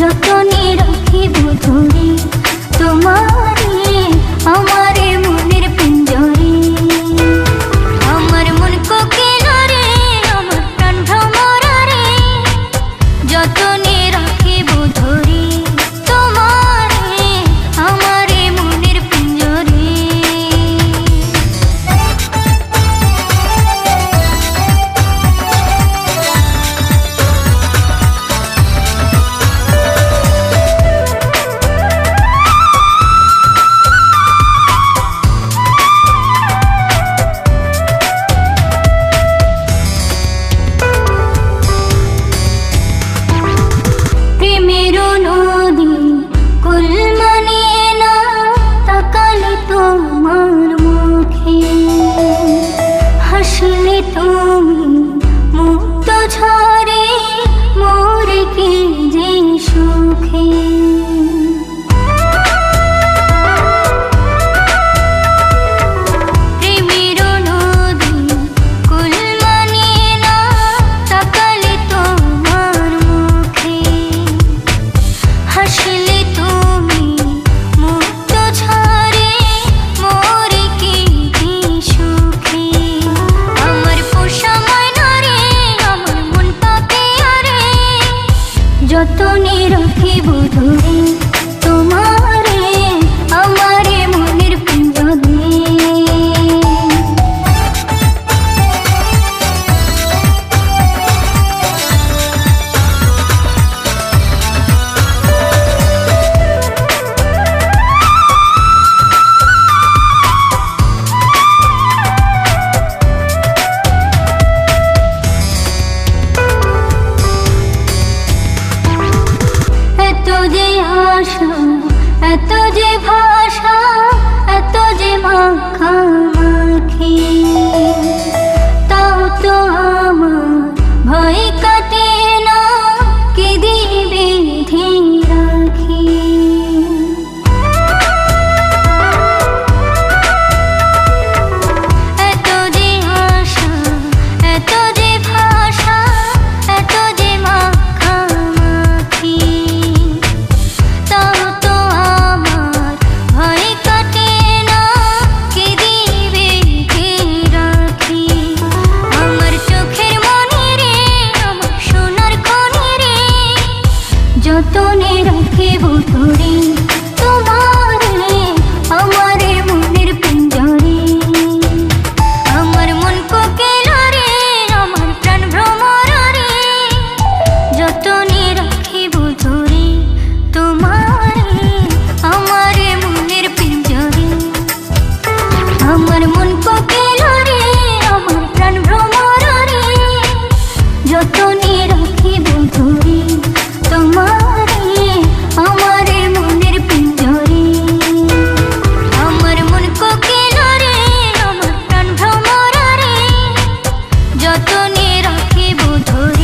যতনে রাখিব ধরে তোমারে আমারে মনের পিঞ্জরে। আমার মন কোকিল রে, আমার প্রাণ ভ্রমরা রে, যতনে রাখিব ধরে তোমারে আমারে মনের পিঞ্জরে। প্রেমেরও নদী কুল মানে না তাকালে তোমার মুখে, হাসলে তুমি মুক্ত ঝরে মোরে কি যে সুখে। প্রেমেরও নদী কুল মানে না তাকালে তোমার মুখে, হাসলে তুমি মুক্ত ঝরে মোরে কি যে সুখে। আমার পোষা ময়না রে, আমার মন পাপিয়া রে, যতনে রাখিব ধরে তোমারে আমারে মনের পিঞ্জরে। এত যে আশা, এত যে ভাষা, এত যে মাখামাখি, তাও তো আমার ভয় কাটে না কি দিবে রাখি। এত যে আশা, এত যে ভাষা, এত যে মাখামাখি, তাও তো আমার ভয় কাটে না কি দিবে রাখি। আমার চোখের মনি রে, আমার সোনার খনি রে, যতনে রাখিব ধরে তোমারে আমারে মনের পিঞ্জরে। আমার মন কোকিল রে, আমার প্রাণ ভ্রমরা রে, যতনে রাখিব ধরে তোমারে আমারে মনের পিঞ্জরে। আমার মন কোকিল রে, আমার প্রাণ ভ্রমরা রে, যতনে রাখিব ধরে তোমারে আমারে মনের পিঞ্জরে। আমার মন কোকিল রে, আমার প্রাণ ভ্রমরা রে, যতনে রাখিব ধরে